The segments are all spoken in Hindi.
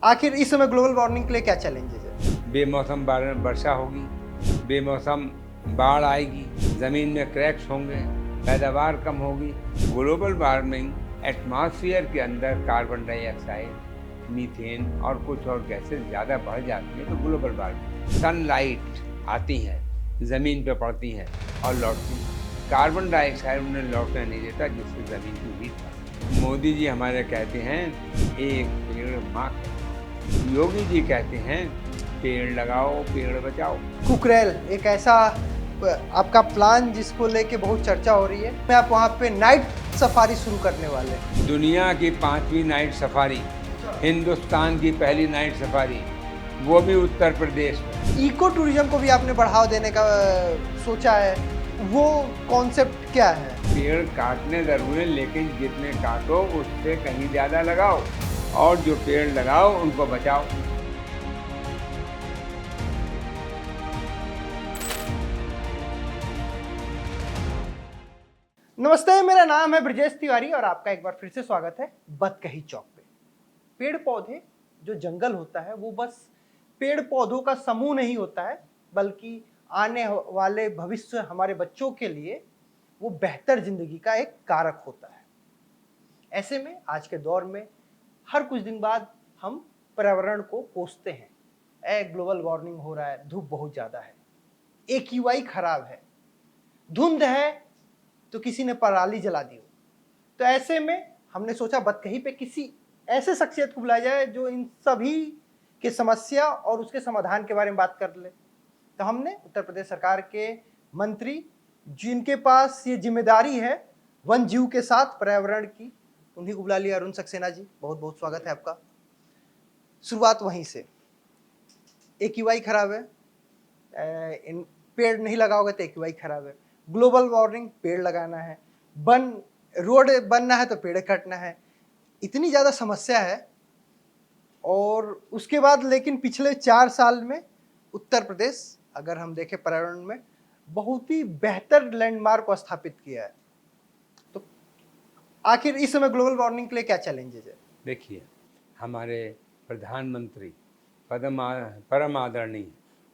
आखिर इस समय ग्लोबल वार्मिंग के लिए क्या चैलेंजेस है? बेमौसम वर्षा होगी, बेमौसम बाढ़ आएगी, ज़मीन में क्रैक्स होंगे, पैदावार कम होगी। ग्लोबल वार्मिंग एटमॉस्फेयर के अंदर कार्बन डाइऑक्साइड, मीथेन और कुछ और गैसेस ज़्यादा बढ़ जाती हैं तो ग्लोबल वार्मिंग। सनलाइट आती है, ज़मीन पे पड़ती हैं और लौटती हैं। कार्बन डाइऑक्साइड उन्हें लौटने नहीं देता, जिससे ज़मीन की हीट बढ़ती है। मोदी जी हमारे कहते हैं एक पेड़ माँ के, योगी जी कहते हैं पेड़ लगाओ पेड़ बचाओ। कुकरेल एक ऐसा आपका प्लान जिसको लेके बहुत चर्चा हो रही है। आप वहाँ पे नाइट सफारी शुरू करने वाले हैं। दुनिया की 5वीं नाइट सफारी, हिंदुस्तान की पहली नाइट सफारी, वो भी उत्तर प्रदेश में। इको टूरिज्म को भी आपने बढ़ावा देने का सोचा है, वो कॉन्सेप्ट क्या है? पेड़ काटने ज़रूर है, लेकिन जितने काटो उससे कहीं ज़्यादा लगाओ, और जो पेड़ लगाओ उनको बचाओ। नमस्ते, मेरा नाम है ब्रजेश तिवारी और आपका एक बार फिर से स्वागत है बतकही चौक पे। पेड़ पौधे, जो जंगल होता है वो बस पेड़ पौधों का समूह नहीं होता है, बल्कि आने वाले भविष्य हमारे बच्चों के लिए वो बेहतर जिंदगी का एक कारक होता है। ऐसे में आज के दौर में हर कुछ दिन बाद हम पर्यावरण को कोसते हैं। ग्लोबल वार्मिंग हो रहा है, धूप बहुत ज़्यादा है, AQI खराब है, धुंध है तो किसी ने पराली जला दी हो। तो ऐसे में हमने सोचा बतकही पे किसी ऐसे शख्सियत को बुलाया जाए जो इन सभी की समस्या और उसके समाधान के बारे में बात कर ले। तो हमने उत्तर प्रदेश सरकार के मंत्री, जिनके पास ये जिम्मेदारी है वन जीव के साथ पर्यावरण की, उन्हीं को बुला लिया। अरुण सक्सेना जी, बहुत बहुत स्वागत है आपका। शुरुआत वहीं से, AQI खराब है, इन पेड़ नहीं लगाओगे तो AQI खराब है। ग्लोबल वार्मिंग, पेड़ लगाना है, रोड बनना है तो पेड़ कटना है, इतनी ज़्यादा समस्या है। और उसके बाद लेकिन पिछले 4 साल में उत्तर प्रदेश, अगर हम देखें पर्यावरण में, बहुत ही बेहतर लैंडमार्क को स्थापित किया है। तो आखिर इस समय ग्लोबल वार्मिंग के लिए क्या चैलेंजेस है? देखिए, हमारे प्रधानमंत्री परम आदरणीय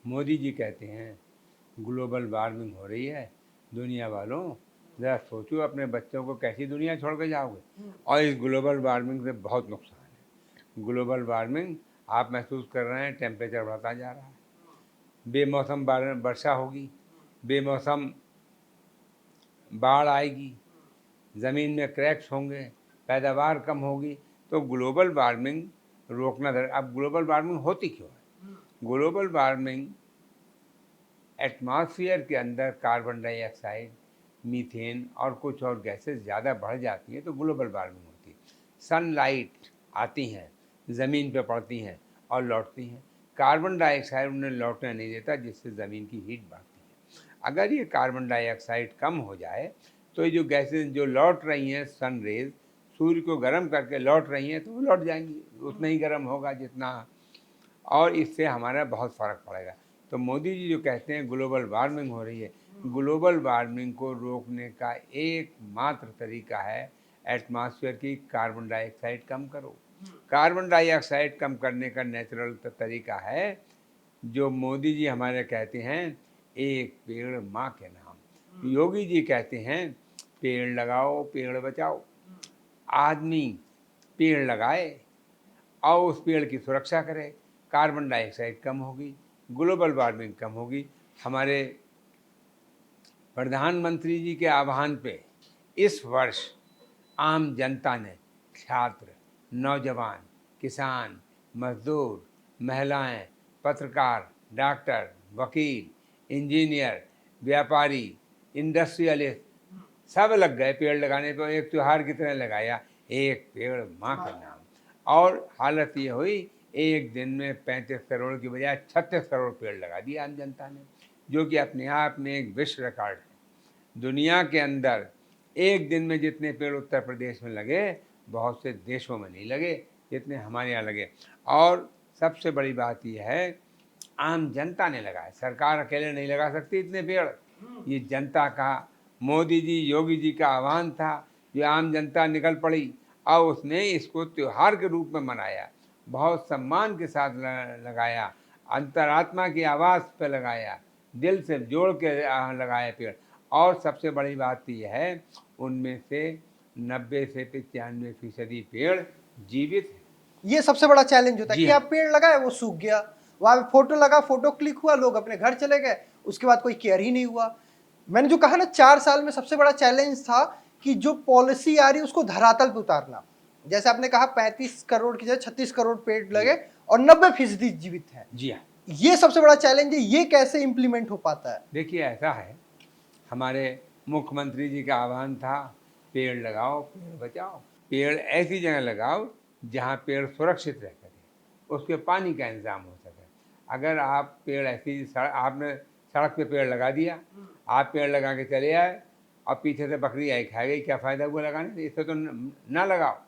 मोदी जी कहते हैं ग्लोबल वार्मिंग हो रही है, दुनिया वालों ज़रा सोचो अपने बच्चों को कैसी दुनिया छोड़ के जाओगे। और इस ग्लोबल वार्मिंग से बहुत नुकसान है। ग्लोबल वार्मिंग आप महसूस कर रहे हैं, टेम्परेचर बढ़ता जा रहा है, बेमौसम वर्षा होगी, बेमौसम बाढ़ आएगी, ज़मीन में क्रैक्स होंगे, पैदावार कम होगी। तो ग्लोबल वार्मिंग रोकना अब ग्लोबल वार्मिंग होती क्यों है? ग्लोबल वार्मिंग एटमॉस्फेयर के अंदर कार्बन डाइऑक्साइड, मीथेन और कुछ और गैसेस ज़्यादा बढ़ जाती हैं तो ग्लोबल वार्मिंग होती है। सनलाइट आती हैं, ज़मीन पे पड़ती हैं और लौटती हैं। कार्बन डाइऑक्साइड उन्हें लौटने नहीं देता, जिससे ज़मीन की हीट बढ़ती है। अगर ये कार्बन डाइऑक्साइड कम हो जाए तो ये जो गैसेस जो लौट रही हैं, सन रेज सूर्य को गर्म करके लौट रही हैं, तो वो लौट जाएंगी, उतना ही गर्म होगा जितना, और इससे हमारा बहुत फ़र्क पड़ेगा। तो मोदी जी जो कहते हैं ग्लोबल वार्मिंग हो रही है, ग्लोबल वार्मिंग को रोकने का एकमात्र तरीका है एटमॉस्फेयर की कार्बन डाइऑक्साइड कम करो। कार्बन डाइऑक्साइड कम करने का नेचुरल तरीका है जो मोदी जी हमारे कहते हैं, एक पेड़ माँ के नाम। योगी जी कहते हैं पेड़ लगाओ पेड़ बचाओ। आदमी पेड़ लगाए और उस पेड़ की सुरक्षा करे, कार्बन डाइऑक्साइड कम होगी, ग्लोबल वार्मिंग कम होगी। हमारे प्रधानमंत्री जी के आह्वान पे इस वर्ष आम जनता ने, छात्र, नौजवान, किसान, मजदूर, महिलाएं, पत्रकार, डॉक्टर, वकील, इंजीनियर, व्यापारी, इंडस्ट्रियलिस्ट, सब लग गए पेड़ लगाने पर। एक त्यौहार की तरह लगाया, एक पेड़ माँ के नाम। और हालत ये हुई, एक दिन में 35 करोड़ की बजाय 36 करोड़ पेड़ लगा दिए आम जनता ने, जो कि अपने आप में एक विश्व रिकॉर्ड है। दुनिया के अंदर एक दिन में जितने पेड़ उत्तर प्रदेश में लगे, बहुत से देशों में नहीं लगे जितने हमारे यहाँ लगे। और सबसे बड़ी बात यह है, आम जनता ने लगाया, सरकार अकेले नहीं लगा सकती इतने पेड़। ये जनता का, मोदी जी योगी जी का आह्वान था, जो आम जनता निकल पड़ी और उसने इसको त्यौहार के रूप में मनाया बहुत सम्मान के साथ लगाया, अंतरात्मा की आवाज़ पे लगाया, दिल से जोड़ के लगाया पेड़। और सबसे बड़ी बात तो यह है, उनमें से 90 से 95% पेड़ जीवित हैं। ये सबसे बड़ा चैलेंज होता है जी कि हाँ। आप पेड़ लगाए वो सूख गया, वहां पे फोटो लगा, फोटो क्लिक हुआ, लोग अपने घर चले गए, उसके बाद कोई केयर ही नहीं हुआ। मैंने जो कहा ना 4 साल में सबसे बड़ा चैलेंज था कि जो पॉलिसी आ रही है उसको धरातल पे उतारना। जैसे आपने कहा 35 करोड़ की जगह 36 करोड़ पेड़ लगे और 90% जीवित हैं। जी हाँ। ये सबसे बड़ा चैलेंज है, ये कैसे इंप्लीमेंट हो पाता है? देखिए ऐसा है, हमारे मुख्यमंत्री जी का आह्वान था, पेड़ लगाओ पेड़ बचाओ। पेड़ ऐसी जगह लगाओ जहाँ पेड़ सुरक्षित रह सके, उसके पानी का इंतजाम हो सके। अगर आप पेड़ ऐसी आपने सड़क पे पेड़ लगा दिया, आप पेड़ लगा के चले आए और पीछे से बकरी आई खा गई, क्या फ़ायदा हुआ लगाने से? इससे तो ना लगाओ।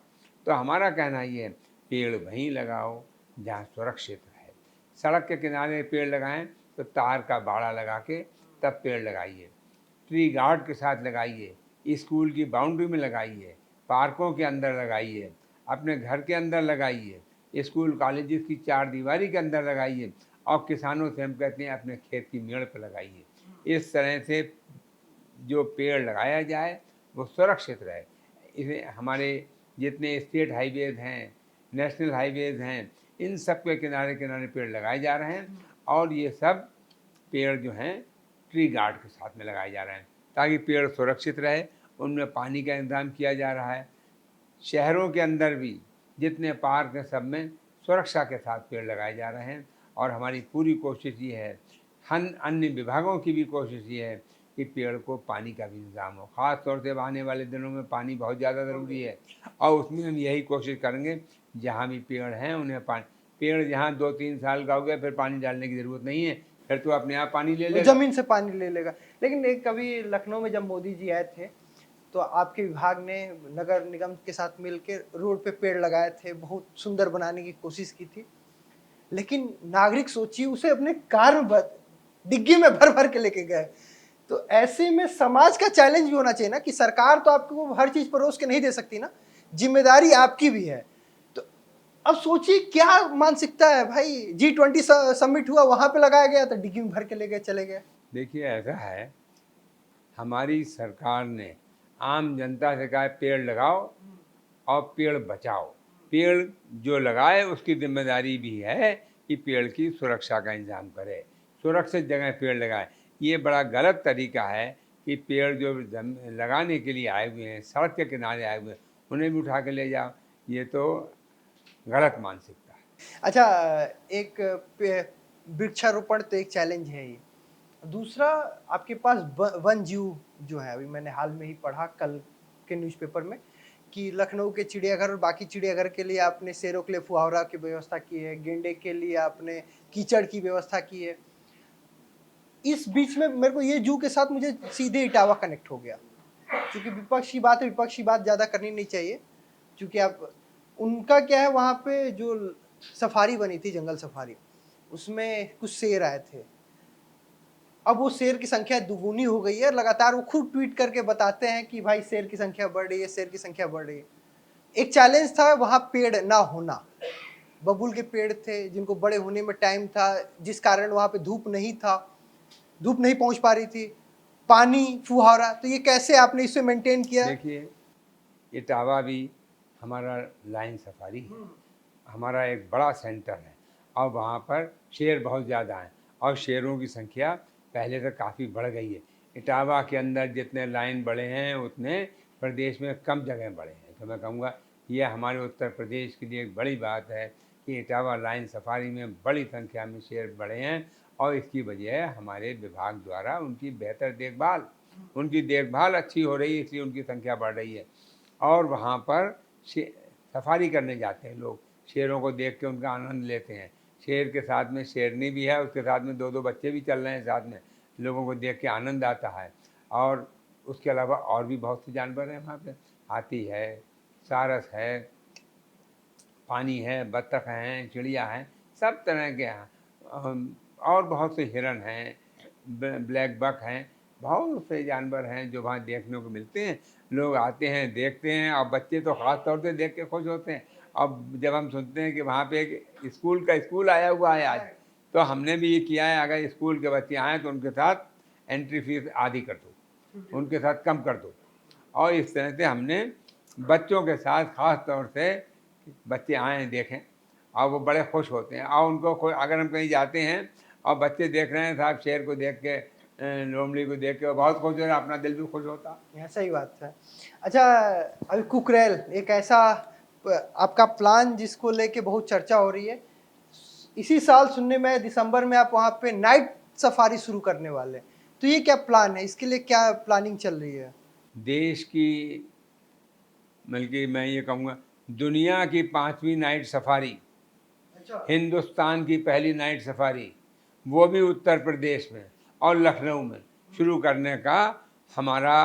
तो हमारा कहना ये है, पेड़ वहीं लगाओ जहाँ सुरक्षित रहे। सड़क के किनारे पेड़ लगाएं तो तार का बाड़ा लगा के तब पेड़ लगाइए, ट्री गार्ड के साथ लगाइए, स्कूल की बाउंड्री में लगाइए, पार्कों के अंदर लगाइए, अपने घर के अंदर लगाइए, स्कूल कॉलेजेस की चार दीवारी के अंदर लगाइए, और किसानों से हम कहते हैं अपने खेत की मेड़ पर लगाइए। इस तरह से जो पेड़ लगाया जाए वो सुरक्षित रहे। इसे हमारे जितने स्टेट हाईवेज हैं, नेशनल हाईवेज हैं, इन सब के किनारे किनारे पेड़ लगाए जा रहे हैं, और ये सब पेड़ जो हैं ट्री गार्ड के साथ में लगाए जा रहे हैं ताकि पेड़ सुरक्षित रहे। उनमें पानी का इंतजाम किया जा रहा है। शहरों के अंदर भी जितने पार्क हैं सब में सुरक्षा के साथ पेड़ लगाए जा रहे हैं, और हमारी पूरी कोशिश ये है, अन्य विभागों की भी कोशिश ये है कि पेड़ को पानी का भी इंतजाम हो। ख़ास तौर से आने वाले दिनों में पानी बहुत ज़्यादा ज़रूरी है, और उसमें हम यही कोशिश करेंगे जहाँ भी पेड़ हैं उन्हें पानी, पेड़ जहाँ 2-3 साल का हो गया फिर पानी डालने की ज़रूरत नहीं है, फिर तो अपने आप पानी ले वो लेगा। जमीन से पानी ले लेगा। लेकिन एक कभी लखनऊ में जब मोदी जी आए थे तो आपके विभाग ने नगर निगम के साथ मिलकर रोड पे पेड़ लगाए थे, बहुत सुंदर बनाने की कोशिश की थी। लेकिन नागरिक सोचिए उसे अपने कार में डिग्गी में भर भर के लेके गए। तो ऐसे में समाज का चैलेंज भी होना चाहिए ना कि सरकार तो आपको हर चीज परोस के नहीं दे सकती ना, जिम्मेदारी आपकी भी है। तो अब सोचिए क्या मानसिकता है भाई, G20 समिट हुआ, वहां पे लगाया गया तो डिग्गी में भर के ले गए, चले गए। देखिए ऐसा है, हमारी सरकार ने आम जनता से कहा है पेड़ लगाओ और पेड़ बचाओ। पेड़ जो लगाए उसकी जिम्मेदारी भी है कि पेड़ की सुरक्षा का इंतजाम करे, सुरक्षित जगह पेड़ लगाए। ये बड़ा गलत तरीका है कि पेड़ जो लगाने के लिए आए हुए हैं, सड़क के किनारे आए हुए हैं, उन्हें भी उठा के ले जाओ। ये तो गलत मानसिकता है। अच्छा, एक वृक्षारोपण तो एक चैलेंज है ही। दूसरा, आपके पास वन जीव जो है, अभी मैंने हाल में ही पढ़ा कल के न्यूज़पेपर में कि लखनऊ के चिड़ियाघर और बाकी चिड़ियाघर के लिए आपने शेरों के लिए फुहावरा की व्यवस्था की है, गेंडे के लिए आपने कीचड़ की व्यवस्था की है। इस बीच में मेरे को ये जू के साथ मुझे सीधे इटावा कनेक्ट हो गया, क्योंकि विपक्ष की बात है, विपक्ष की बात ज़्यादा करनी नहीं चाहिए, क्योंकि आप उनका क्या है, वहाँ पे जो सफारी बनी थी, जंगल सफारी, उसमें कुछ शेर आए थे। अब वो शेर की संख्या दुगुनी हो गई है, लगातार वो खुद ट्वीट करके बताते हैं कि भाई शेर की संख्या बढ़ रही है, शेर की संख्या बढ़ रही है। एक चैलेंज था वहाँ पेड़ ना होना, बबुल के पेड़ थे जिनको बड़े होने में टाइम था, जिस कारण वहाँ पे धूप नहीं था, धूप नहीं पहुँच पा रही थी, पानी फुहारा, तो ये कैसे आपने इसे मेंटेन किया? देखिए इटावा भी हमारा लाइन सफारी है, हमारा एक बड़ा सेंटर है, और वहाँ पर शेर बहुत ज़्यादा हैं, और शेरों की संख्या पहले से काफ़ी बढ़ गई है। इटावा के अंदर जितने लाइन बढ़े हैं उतने प्रदेश में कम जगह बढ़े हैं। तो मैं कहूँगा यह हमारे उत्तर प्रदेश के लिए एक बड़ी बात है कि इटावा लाइन सफारी में बड़ी संख्या में शेर बढ़े हैं, और इसकी वजह है हमारे विभाग द्वारा उनकी बेहतर देखभाल, उनकी देखभाल अच्छी हो रही है, इसलिए उनकी संख्या बढ़ रही है। और वहाँ पर सफारी करने जाते हैं लोग, शेरों को देख के उनका आनंद लेते हैं। शेर के साथ में शेरनी भी है, उसके साथ में 2-2 बच्चे भी चल रहे हैं साथ में, लोगों को देख के आनंद आता है। और उसके अलावा और भी बहुत से जानवर हैं वहाँ पे, हाथी है, सारस है, पानी है, बत्तख हैं, चिड़िया हैं, सब तरह के हैं। और बहुत से हिरन हैं, ब्लैक बक हैं, बहुत से जानवर हैं जो वहाँ देखने को मिलते हैं। लोग आते हैं, देखते हैं, और बच्चे तो ख़ास तौर से देख के खुश होते हैं। अब जब हम सुनते हैं कि वहाँ पे एक स्कूल आया हुआ है आज, तो हमने भी ये किया है, अगर स्कूल के बच्चे आएँ तो उनके साथ एंट्री फीस आधी कर दो, उनके साथ कम कर दो। और इस तरह से हमने बच्चों के साथ ख़ास तौर से बच्चे आएँ देखें और वो बड़े खुश होते हैं। और उनको अगर हम कहीं जाते हैं और बच्चे देख रहे हैं साहब शेर को देख के, लोमड़ी को देख के वो बहुत खुश हो रहे हैं, अपना दिल भी खुश होता। सही बात है। अच्छा, अभी कुकरेल एक ऐसा आपका प्लान जिसको लेके बहुत चर्चा हो रही है। इसी साल सुनने में दिसंबर में आप वहाँ पे नाइट सफारी शुरू करने वाले हैं, तो ये क्या प्लान है, इसके लिए क्या प्लानिंग चल रही है? देश की, बल्कि मैं ये कहूँगा दुनिया की 5वीं नाइट सफारी, अच्छा। हिंदुस्तान की पहली नाइट सफारी, वो भी उत्तर प्रदेश में और लखनऊ में शुरू करने का हमारा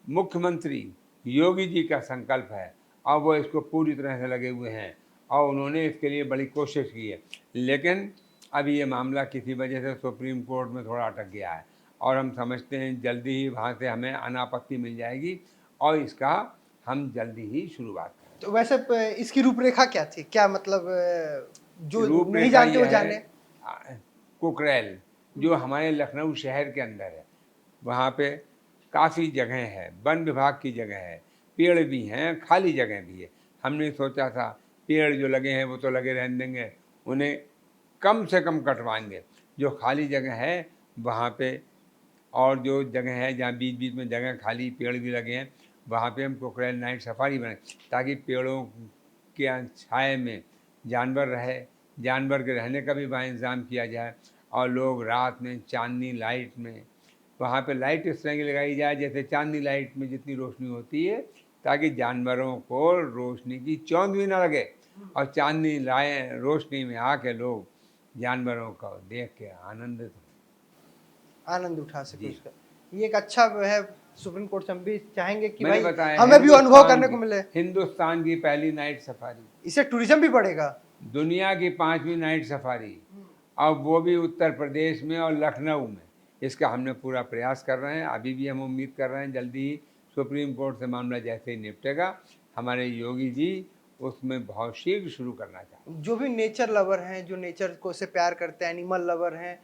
मुख्यमंत्री योगी जी का संकल्प है और वो इसको पूरी तरह से लगे हुए हैं और उन्होंने इसके लिए बड़ी कोशिश की है। लेकिन अभी ये मामला किसी वजह से सुप्रीम कोर्ट में थोड़ा अटक गया है और हम समझते हैं जल्दी ही वहाँ से हमें अनापत्ति मिल जाएगी और इसका हम जल्दी ही शुरुआत करें। तो वैसे इसकी रूपरेखा क्या थी, क्या मतलब जो नहीं रूपरेखा जानते वो ये जाने? है, कुकरेल जो हमारे लखनऊ शहर के अंदर है, वहाँ पे काफ़ी जगह है, वन विभाग की जगह है, पेड़ भी हैं, खाली जगह भी है। हमने सोचा था पेड़ जो लगे हैं वो तो लगे रहने देंगे, उन्हें कम से कम कटवाएंगे। जो खाली जगह है वहाँ पे, और जो जगह है जहाँ बीच बीच में जगह खाली पेड़ भी लगे हैं, वहाँ पे हम कुकरेल नाइट सफारी बनाएं ताकि पेड़ों के छाए में जानवर रहे, जानवर के रहने का भी वहाँ इंतज़ाम किया जाए और लोग रात में चांदनी लाइट में, वहाँ पे लाइट इस तरह की लगाई जाए जैसे चांदनी लाइट में जितनी रोशनी होती है, ताकि जानवरों को रोशनी की चौंध भी ना लगे और चांदनी रोशनी में आके लोग जानवरों को देख के आनंदित हों। आनंद उठा सके जी। उसका, ये एक अच्छा है। सुप्रीम कोर्ट से हम भी चाहेंगे कि मैंने भाई बताया हमें भी अनुभव हिंदुस्तान करने की- को मिले। हिंदुस्तान की पहली नाइट सफारी, इससे टूरिज्म भी बढ़ेगा। दुनिया की 5वीं नाइट सफारी, अब वो भी उत्तर प्रदेश में और लखनऊ में। इसका हमने पूरा प्रयास कर रहे हैं। अभी भी हम उम्मीद कर रहे हैं जल्दी ही सुप्रीम कोर्ट से मामला जैसे ही निपटेगा, हमारे योगी जी उसमें बहुत शीघ्र शुरू करना चाहते हैं। जो भी नेचर लवर हैं, जो नेचर को से प्यार करते हैं, एनिमल लवर हैं,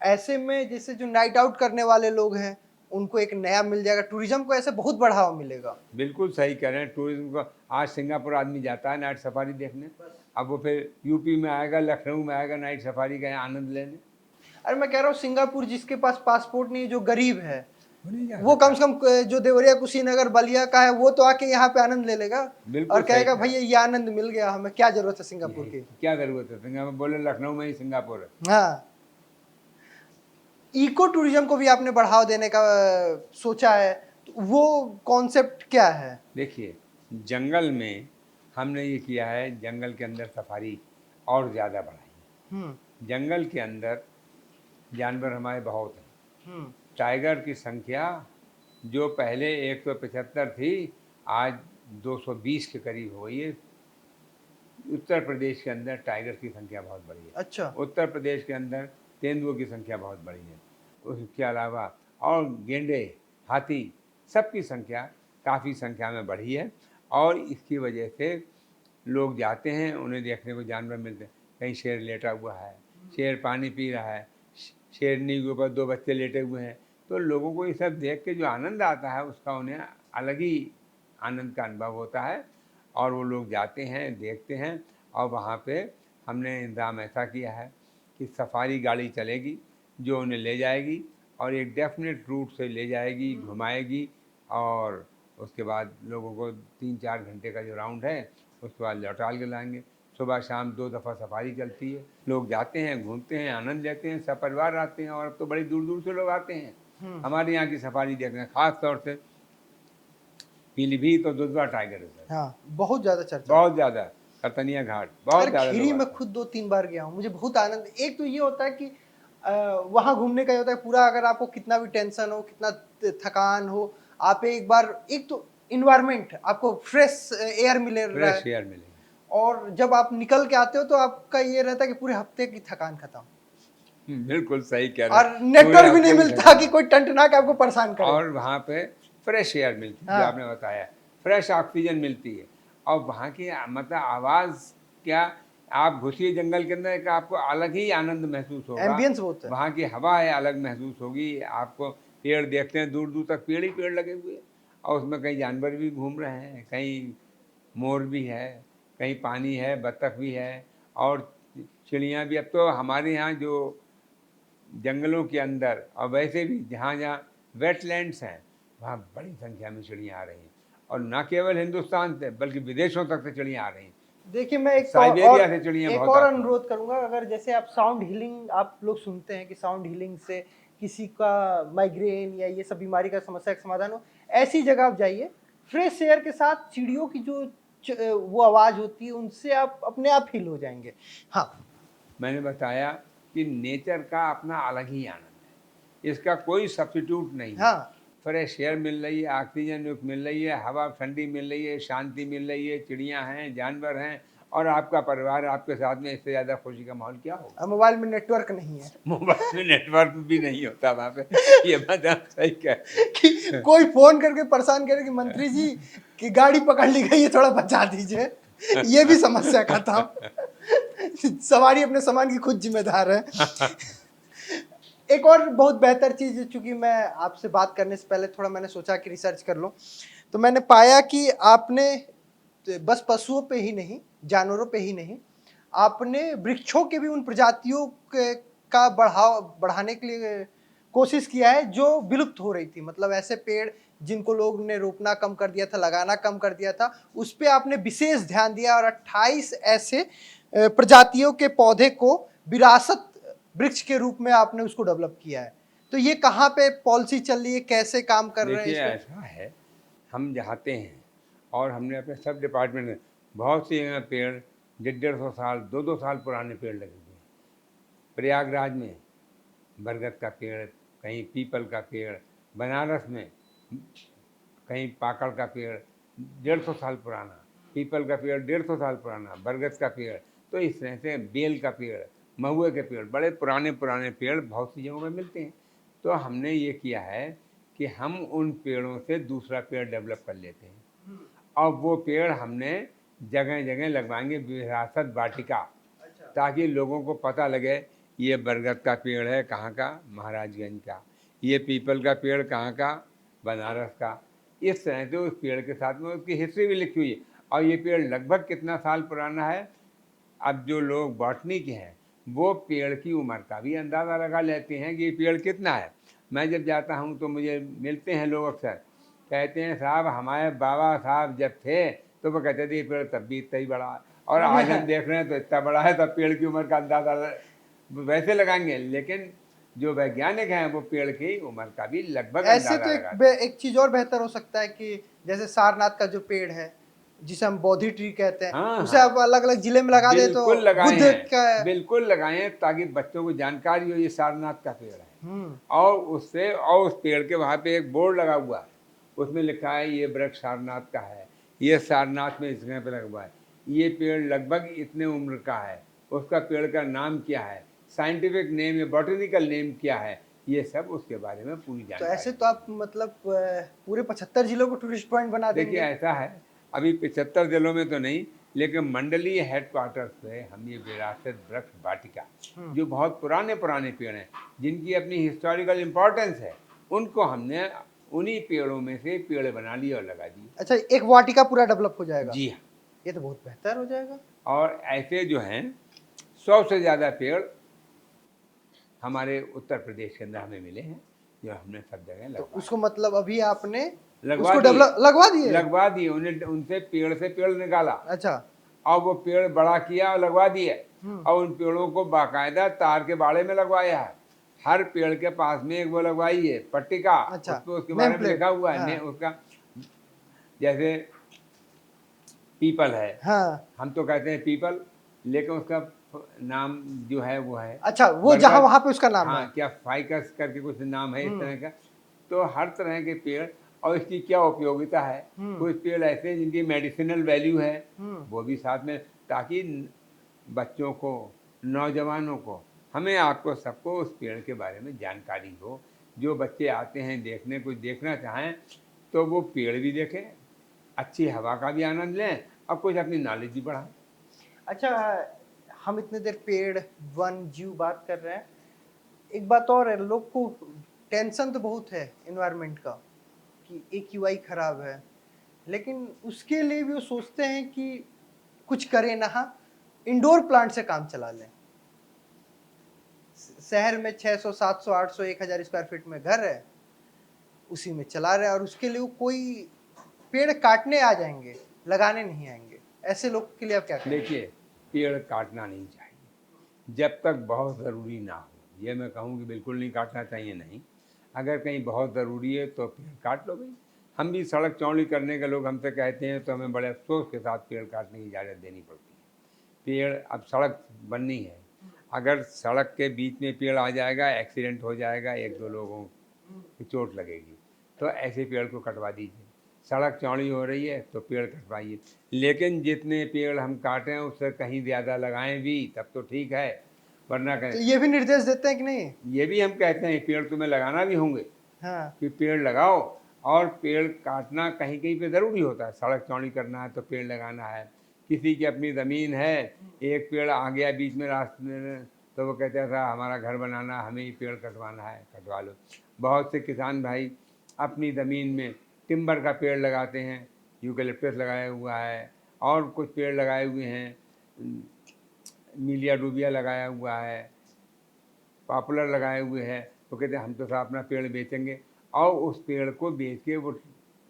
ऐसे में जैसे जो नाइट आउट करने वाले लोग हैं उनको एक नया मिल जाएगा, टूरिज्म को ऐसे बहुत बढ़ावा मिलेगा। बिल्कुल सही कह रहे हैं। टूरिज्म को आज सिंगापुर आदमी जाता है नाइट सफारी देखने, अब वो फिर यूपी में आएगा, लखनऊ में आएगा नाइट सफारी का आनंद लेने। अरे मैं कह रहा हूँ सिंगापुर जिसके पास पासपोर्ट नहीं है, जो गरीब है, नहीं जा वो कम सकता। से कम जो देवरिया कुशीनगर बलिया का है वो तो आके यहाँ पे आनंद ले लेगा बिल्कुल और कहेगा सही भैया ये आनंद मिल गया, हमें क्या जरूरत है सिंगापुर की। क्या जरूरत है सिंगापुर, बोले लखनऊ में ही सिंगापुर है। हाँ, इको टूरिज्म को भी आपने बढ़ावा देने का सोचा है, तो वो कॉन्सेप्ट क्या है? देखिए, जंगल में हमने ये किया है, जंगल के अंदर सफारी और ज़्यादा बढ़ाई। जंगल के अंदर जानवर हमारे बहुत हैं। टाइगर की संख्या जो पहले 175 थी, आज 220 के करीब हो गई है। उत्तर प्रदेश के अंदर टाइगर की संख्या बहुत बड़ी है। अच्छा। उत्तर प्रदेश के अंदर तेंदुओं की संख्या बहुत बड़ी है। उसके अलावा और गेंडे, हाथी, सबकी संख्या काफ़ी संख्या में बढ़ी है और इसकी वजह से लोग जाते हैं, उन्हें देखने को जानवर मिलते हैं। कहीं शेर लेटा हुआ है, शेर पानी पी रहा है, शेरनी के ऊपर 2 बच्चे लेटे हुए हैं, तो लोगों को ये सब देख के जो आनंद आता है उसका उन्हें अलग ही आनंद का अनुभव होता है और वो लोग जाते हैं, देखते हैं। और वहाँ पे हमने इंतज़ाम ऐसा किया है कि सफारी गाड़ी चलेगी जो उन्हें ले जाएगी और एक डेफिनेट रूट से ले जाएगी, घुमाएगी और उसके बाद लोगों को 3-4 घंटे का जो राउंड है उसके बाद लौटा के लाएंगे। सुबह शाम 2 दफ़ा सफारी चलती है, लोग जाते हैं, घूमते हैं, आनंद लेते हैं, सब परिवार आते हैं और अब तो बड़ी दूर दूर से लोग आते हैं हमारे यहाँ की सफारी देखने। खास तौर से पीलीभीत और दुधवा टाइगर रिजर्व, हाँ, बहुत ज्यादा चर्चा। बहुत ज़्यादा, करतनिया घाट, बहुत अरे ज़्यादा खीरी लोग में आते हैं। खुद 2-3 बार गया हूँ, मुझे बहुत आनंद। एक तो ये होता है कि वहाँ घूमने का ये होता है पूरा, अगर आपको कितना भी टेंशन हो, कितना थकान हो, आप एक बार, एक तो इन्वायरमेंट आपको फ्रेश एयर मिले रहा फ्रेश है एयर मिलेगी। और जब आप निकल के आते हो तो आपका ये रहता है कि पूरे हफ्ते की थकान खत्म बिल्कुल सही कह रहे और हैं। नेटवर्क पूरे भी नहीं हफ्ते की मिलता थकान। कि कोई टंटना के आपको परेशान करे। और वहाँ पे फ्रेश एयर मिलती है, जो हाँ। आपने बताया, फ्रेश ऑक्सीजन मिलती है और वहाँ की मतलब आवाज़ क्या, आप घुसिए जंगल के अंदर, एक आपको अलग ही आनंद महसूस होगा। एम्बियंस बहुत है। वहाँ की हवा है अलग महसूस होगी आपको। पेड़ देखते हैं, दूर दूर तक पेड़ ही पेड़ लगे हुए हैं, और उसमें कई जानवर भी घूम रहे हैं, कहीं मोर भी है, कहीं पानी है, बत्तख भी है, और चिड़ियाँ भी। अब तो हमारे यहाँ जो जंगलों के अंदर और वैसे भी जहाँ जहाँ वेटलैंड्स हैं, वहाँ बड़ी संख्या में चिड़ियाँ आ रही हैं, और न केवल हिंदुस्तान से बल्कि विदेशों तक से चिड़ियाँ आ रही हैं। देखिए मैं एक साइबेरिया से चिड़ियाँ एक बहुत और आती हैं। अनुरोध करूंगा, अगर जैसे आप साउंड हीलिंग, आप लोग सुनते हैं कि साउंड हीलिंग से किसी का माइग्रेन या ये सब बीमारी का समस्या का समाधान हो, ऐसी जगह आप जाइए, फ्रेश एयर के साथ चिड़ियों की जो वो आवाज होती है उनसे आप अपने आप हील हो जाएंगे। हाँ, मैंने बताया कि नेचर का अपना अलग ही आनंद है, इसका कोई सब्स्टिट्यूट नहीं है। हाँ, फ्रेश एयर मिल रही है, ऑक्सीजन युक्त मिल रही है, हवा ठंडी मिल रही है, शांति मिल रही है, चिड़ियाँ हैं, जानवर हैं, और आपका परिवार आपके साथ में। इससे ज़्यादा खुशी का माहौल क्या होगा। मोबाइल में नेटवर्क नहीं है मोबाइल में नेटवर्क भी नहीं होता वहाँ पे, ये बात आप सही कह। कि कोई फोन करके परेशान करे कि मंत्री जी की गाड़ी पकड़ ली गई है, थोड़ा बचा दीजिए, ये भी समस्या का था। सवारी अपने सामान की खुद जिम्मेदार है। एक और बहुत बेहतर चीज, चूंकि मैं आपसे बात करने से पहले थोड़ा मैंने सोचा कि रिसर्च कर लूं, तो मैंने पाया कि आपने बस पशुओं पे ही नहीं, जानवरों पे ही नहीं, आपने वृक्षों के भी उन प्रजातियों का बढ़ाने के लिए कोशिश किया है जो विलुप्त हो रही थी। मतलब ऐसे पेड़ जिनको लोग ने रोपना कम कर दिया था, लगाना कम कर दिया था, उस पे आपने विशेष ध्यान दिया और 28 ऐसे प्रजातियों के पौधे को विरासत वृक्ष के रूप में आपने उसको डेवलप किया है। तो ये कहाँ पे पॉलिसी चल रही है, कैसे काम कर रहे हैं देखिए इस पे? ऐसा है, हम चाहते हैं, और हमने अपने सब डिपार्टमेंट में बहुत सी जगह पेड़ 150-150 साल 2-2 साल पुराने पेड़ लगे हुए हैं। प्रयागराज में बरगद का पेड़, कहीं पीपल का पेड़, बनारस में कहीं पाकड़ का पेड़ 150 साल पुराना, पीपल का पेड़ 150 साल पुराना, बरगद का पेड़। तो इस तरह से बेल का पेड़, महुए के पेड़, बड़े पुराने पुराने पेड़ बहुत सी जगहों में मिलते हैं। तो हमने ये किया है कि हम उन पेड़ों से दूसरा पेड़ डेवलप कर लेते हैं, और वो पेड़ हमने जगह जगह लगवाएंगे, विरासत वाटिका, ताकि लोगों को पता लगे ये बरगद का पेड़ है कहाँ का, महाराजगंज का, ये पीपल का पेड़ कहाँ का, बनारस का। इस तरह से उस पेड़ के साथ में उसकी हिस्ट्री भी लिखी हुई है, और ये पेड़ लगभग कितना साल पुराना है। अब जो लोग बॉटनी के हैं वो पेड़ की उम्र का भी अंदाज़ा लगा लेते हैं कि ये पेड़ कितना है। मैं जब जाता हूँ तो मुझे मिलते हैं लोग, अक्सर कहते हैं साहब हमारे बाबा साहब जब थे तो वो कहते थे ये पेड़ तब भी इतना ही बड़ा है, और आज हम देख रहे हैं तो इतना बड़ा है, तब पेड़ की उम्र का अंदाज़ा वैसे लगाएंगे। लेकिन जो वैज्ञानिक हैं वो पेड़ की उम्र का भी लगभग ऐसे अंदाज़ा तो लगाते हैं। एक चीज और बेहतर हो सकता है कि जैसे सारनाथ का जो पेड़ है, जिसे हम बोधि ट्री कहते हैं, हाँ उसे हाँ, आप अलग अलग जिले में लगा दे तो बिल्कुल लगाए बुद्ध का। हैं, बिल्कुल लगाए हैं, ताकि बच्चों को जानकारी हो ये सारनाथ का पेड़ है। हम्म, और उससे, और उस पेड़ के वहाँ पे एक बोर्ड लगा हुआ है, उसमें लिखा है ये वृक्ष सारनाथ का है, ये सारनाथ में इस जगह पे लगा हुआ है, ये पेड़ लगभग इतने उम्र का है, उसका पेड़ का नाम क्या है, साइंटिफिक नेम या बॉटनिकल नेम क्या है, ये सब उसके बारे में पूरी तो ऐसे जानकारी तो आप मतलब पूरे 75 जिलों को टूरिस्ट पॉइंट बना देखिए देंगे। ऐसा है, अभी 75 जिलों में तो नहीं, लेकिन मंडलीय हेडक्वार्टर्स पे हम ये विरासत वृक्ष वाटिका, जो बहुत पुराने पुराने पेड़ हैं जिनकी अपनी हिस्टोरिकल इम्पोर्टेंस है, उनको हमने उन्हीं पेड़ों में से पेड़ बना लिए और लगा दिए। अच्छा, एक वाटिका पूरा डेवलप हो जाएगा। जी हाँ, ये तो बहुत बेहतर हो जाएगा। और ऐसे जो हैं 100 से ज़्यादा पेड़ हमारे उत्तर प्रदेश के अंदर हमें मिले हैं, जो हमने सब जगह तो लगवा उसको मतलब अभी आपने लगवा उसको दिए, डेवलप लगवा दिए। लगवा दिए, उन्हें उनसे पेड़ से पेड़ निकाला, अच्छा। और वो पेड़ बड़ा किया और लगवा दिए, हम्म। और उन पेड़ों को बाकायदा तार के बाड़े में लगवाया है। हर पेड़ के पास में एक वो लगवाई है पट्टिका, अच्छा, उस पे उसके नेम बारे में प्लेट। लिखा हुआ है हाँ। ने उसका, जैसे पीपल है, हाँ, हम तो कहते हैं पीपल, लेकिन उसका नाम जो है वो है अच्छा, वो बरगद। जहाँ वहां पे उसका नाम हाँ, है। क्या फाइकस करके कुछ नाम है इस तरह का। तो हर तरह के पेड़, और इसकी क्या उपयोगिता है, कुछ पेड़ ऐसे हैं जिनकी मेडिसिनल वैल्यू है, वो भी साथ में, ताकि बच्चों को, नौजवानों को, हमें आपको सबको उस पेड़ के बारे में जानकारी हो। जो बच्चे आते हैं देखने, कुछ देखना चाहें तो वो पेड़ भी देखें, अच्छी हवा का भी आनंद लें, और कुछ अपनी नॉलेज भी बढ़ाएं। अच्छा, हम इतने देर पेड़, वन, जीव बात कर रहे हैं। एक बात और है, लोग को टेंशन तो बहुत है एनवायरनमेंट का कि AQI खराब है, लेकिन उसके लिए भी वो सोचते हैं कि कुछ करें ना, इंडोर प्लांट से काम चला लें। शहर में 600, 700, 800, 1000 स्क्वायर फीट में घर है, उसी में चला रहे हैं, और उसके लिए वो कोई पेड़ काटने आ जाएंगे, लगाने नहीं आएंगे। ऐसे लोग के लिए आप क्या कहेंगे? देखिए, पेड़ काटना नहीं चाहिए जब तक बहुत ज़रूरी ना हो। ये मैं कहूँ कि बिल्कुल नहीं काटना चाहिए, नहीं। अगर कहीं बहुत ज़रूरी है तो पेड़ काट लो भाई। हम भी सड़क चौड़ी करने के लोग हमसे कहते हैं तो हमें बड़े अफसोस के साथ पेड़ काटने की इजाज़त देनी पड़ती है। पेड़, अब सड़क बननी है, अगर सड़क के बीच में पेड़ आ जाएगा, एक्सीडेंट हो जाएगा, एक दो लोगों की चोट लगेगी, तो ऐसे पेड़ को कटवा दीजिए। सड़क चौड़ी हो रही है तो पेड़ कटवाइए, लेकिन जितने पेड़ हम काटें उससे कहीं ज़्यादा लगाएं भी, तब तो ठीक है, वरना तो कहें। ये भी निर्देश देते हैं कि नहीं? ये भी हम कहते हैं पेड़ तुम्हें लगाना भी होंगे, हाँ। कि पेड़ लगाओ। और पेड़ काटना कहीं कहीं पे ज़रूरी होता है, सड़क चौड़ी करना है तो पेड़ लगाना है। किसी की अपनी ज़मीन है, एक पेड़ आ गया बीच में रास्ते में, तो वो कहते हैं हमारा घर बनाना, हमें ही पेड़ कटवाना है, कटवा लो। बहुत से किसान भाई अपनी ज़मीन में टिम्बर का पेड़ लगाते हैं, यूकेलिप्टस लगाया हुआ है, और कुछ पेड़ लगाए हुए हैं, मीलिया डूबिया लगाया हुआ है, पॉपुलर लगाए हुए हैं। तो कहते हैं हम तो साहब अपना पेड़ बेचेंगे, और उस पेड़ को बेच के वो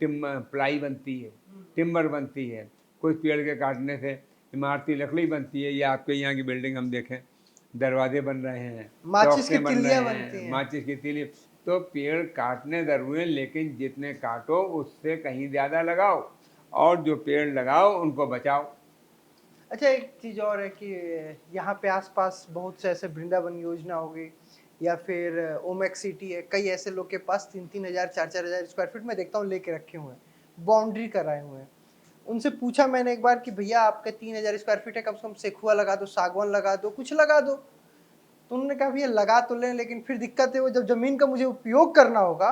प्लाई बनती है, टिम्बर बनती है। कुछ पेड़ के काटने से इमारती लकड़ी बनती है, या आपके यहाँ की बिल्डिंग हम देखें, दरवाजे बन रहे हैं, माचिस की चौखटें बन रहे तिल्लियां बनती हैं, हैं। माचिस की तीली। तो पेड़ काटने ज़रूर हैं, लेकिन जितने काटो उससे कहीं ज़्यादा लगाओ, और जो पेड़ लगाओ उनको बचाओ। अच्छा, एक चीज़ और है कि यहाँ पे आसपास बहुत से ऐसे वृंदावन योजना हो गई, या फिर ओमेक्स सिटी है, कई ऐसे लोग के पास 3-3 हज़ार, 4-4 हज़ार स्क्वायर फीट में देखता हूँ लेके रखे हुए हैं, बाउंड्री कराए हुए हैं। उनसे पूछा मैंने एक बार कि भैया आपका 3,000 स्क्वायर फीट है, कम से कम सेखुआ लगा दो, सागवान लगा दो, कुछ लगा दो। तो उन्होंने कहा भैया लगा तो लें, लेकिन फिर दिक्कत है वो जब जमीन का मुझे उपयोग करना होगा,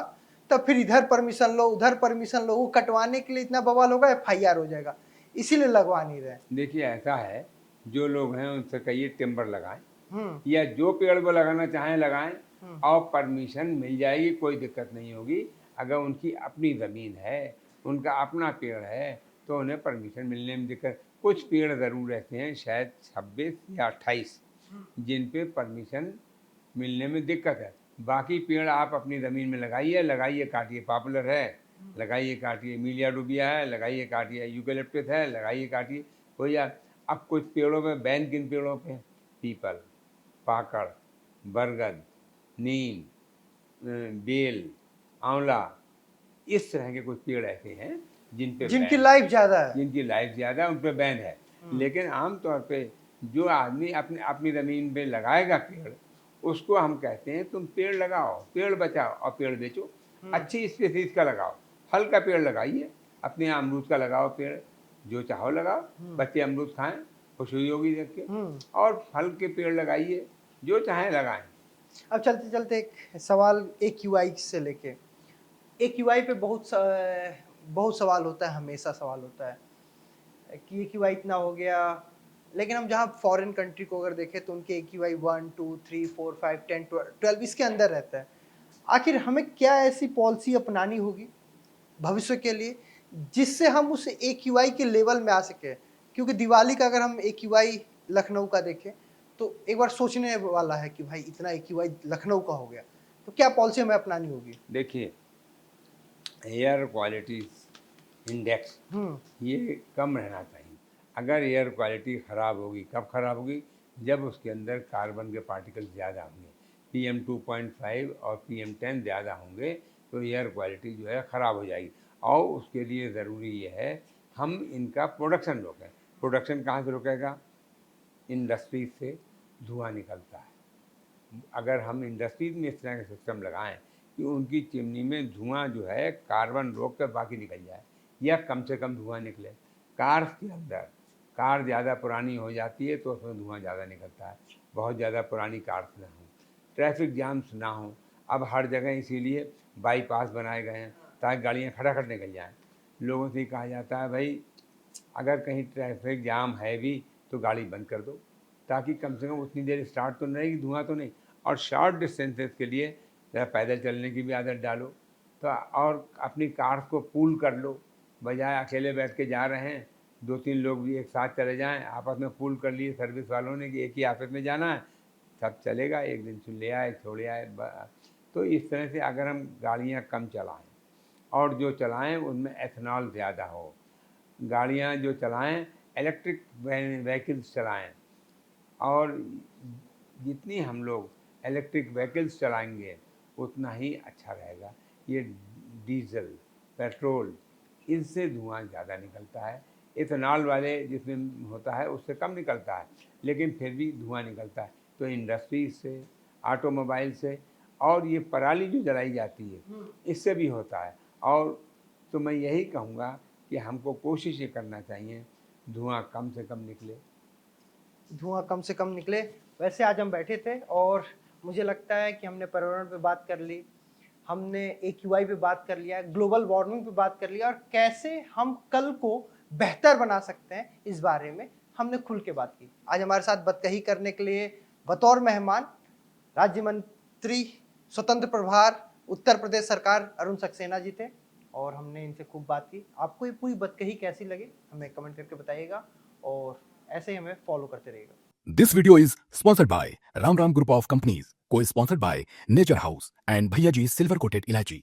तब फिर इधर परमिशन लो, उधर परमिशन लो, वो कटवाने के लिए इतना बवाल होगा, FIR हो जाएगा, इसीलिए लगवा नहीं रहे। देखिए, ऐसा है, जो लोग हैं उनसे कहिए टिम्बर लगाएं, हम्म। या जो पेड़ वो लगाना चाहें लगाएं, हम्म। और परमिशन मिल जाएगी, कोई दिक्कत नहीं होगी। अगर उनकी अपनी ज़मीन है, उनका अपना पेड़ है, तो उन्हें परमिशन मिलने में दिक्कत। कुछ पेड़ ज़रूर रहते हैं, शायद 26 या 28, जिन पे परमिशन मिलने में दिक्कत है। बाकी पेड़ आप अपनी ज़मीन में लगाइए, लगाइए काटिए। पॉपुलर है, लगाइए काटिए। मीलिया डूबिया है, लगाइए काटिए। यूकेलिप्टस है, लगाइए काटिए। कोई अब कुछ पेड़ों में बैन किन पेड़ों पे है? पीपल, पाकड़, बरगद, नीम, बेल, आंवला, इस तरह के कुछ पेड़ ऐसे हैं जिन पे जिनकी बैन, लाइफ ज्यादा है। जिनकी लाइफ ज़्यादा है, उन पे बैन है। लेकिन आमतौर पे जो आदमी अपने अपनी ज़मीन पे लगाएगा पेड़, उसको हम कहते हैं तुम पेड़ लगाओ, पेड़ बचाओ और पेड़ बेचो। अच्छी स्पीसीज का लगाओ, फल का पेड़ लगाइए, अपने यहाँ अमरूद का लगाओ पेड़, जो चाहो लगाओ, बच्चे अमरूद खाएं, खुश हुई होगी देख के। और फल के पेड़ लगाइए, जो चाहें लगाएं। अब चलते चलते एक सवाल AQI से लेके, AQI पे बहुत सवाल होता है, हमेशा सवाल होता है कि AQI इतना हो गया, लेकिन हम जहाँ फॉरेन कंट्री को अगर देखें तो उनके AQI 1, 2, 3, 4, 5, 10, 12 इसके अंदर रहता है। आखिर हमें क्या ऐसी पॉलिसी अपनानी होगी भविष्य के लिए जिससे हम उस AQI के लेवल में आ सके? क्योंकि दिवाली का अगर हम AQI लखनऊ का देखें तो एक बार सोचने वाला है कि भाई इतना AQI लखनऊ का हो गया, तो क्या पॉलिसी हमें अपनानी होगी? देखिए, एयर क्वालिटी इंडेक्स ये कम रहना चाहिए। अगर एयर क्वालिटी ख़राब होगी, कब ख़राब होगी? जब उसके अंदर कार्बन के पार्टिकल ज़्यादा होंगे, PM 2.5 और PM10 ज़्यादा होंगे, तो एयर क्वालिटी जो है ख़राब हो जाएगी। और उसके लिए ज़रूरी ये है हम इनका प्रोडक्शन रोकें। प्रोडक्शन कहाँ से रुकेगा? इंडस्ट्रीज से धुआं निकलता है। अगर हम इंडस्ट्रीज में इस तरह का सिस्टम लगाएं कि उनकी चिमनी में धुआं जो है कार्बन रोक कर बाकी निकल जाए, या कम से कम धुआं निकले। कार्स के अंदर, कार ज़्यादा पुरानी हो जाती है तो उसमें धुआं ज़्यादा निकलता है, बहुत ज़्यादा पुरानी कार्स ना हो, ट्रैफिक जाम्स ना हो। अब हर जगह इसीलिए बाईपास बनाए गए हैं ताकि गाड़ियाँ खटाखट निकल जाएँ। लोगों से कहा जाता है भाई अअगर कहीं ट्रैफिक जाम है भी तो गाड़ी बंद कर दो, ताकि कम से कम उतनी देर स्टार्ट तो नहीं रहेगी, धुआं तो नहीं। और शॉर्ट डिस्टेंसेस के लिए ज़रा पैदल चलने की भी आदत डालो। तो और अपनी कार को पूल कर लो, बजाय अकेले बैठ के जा रहे हैं, 2-3 लोग भी एक साथ चले जाएं, आपस में पूल कर लिए सर्विस वालों ने कि एक ही ऑफिस में जाना है, सब चलेगा, एक दिन ले आए छोड़े आए। तो इस तरह से अगर हम गाड़ियाँ कम चलाएँ और जो चलाएँ उनमें एथनॉल ज़्यादा हो, गाड़ियाँ जो चलाएँ इलेक्ट्रिक व्हीकल्स चलाएँ, और जितनी हम लोग इलेक्ट्रिक व्हीकल्स चलाएंगे उतना ही अच्छा रहेगा। ये डीजल, पेट्रोल, इनसे धुआं ज़्यादा निकलता है। इथेनॉल वाले जिसमें होता है उससे कम निकलता है, लेकिन फिर भी धुआं निकलता है। तो इंडस्ट्रीज से, ऑटोमोबाइल से, और ये पराली जो जलाई जाती है इससे भी होता है। और तो मैं यही कहूँगा कि हमको कोशिश ये करना चाहिए धुआं कम से कम निकले। धुआं कम से कम निकले। वैसे आज हम बैठे थे और मुझे लगता है कि हमने पर्यावरण पे बात कर ली, हमने AQI पे बात कर लिया, ग्लोबल वार्मिंग पे बात कर लिया, और कैसे हम कल को बेहतर बना सकते हैं इस बारे में हमने खुल के बात की। आज हमारे साथ बतकही करने के लिए बतौर मेहमान राज्य मंत्री स्वतंत्र प्रभार उत्तर प्रदेश सरकार अरुण सक्सेना जी थे, और हमने इनसे खूब बात की। आपको ये पूरी बतकही कैसी लगी हमें कमेंट करके बताइएगा, और ऐसे ही हमें फॉलो करते रहिएगा। This video is sponsored by Ram Ram Group of Companies, co-sponsored by Nature House and Bhaiya Ji Silver Coated Ilachi.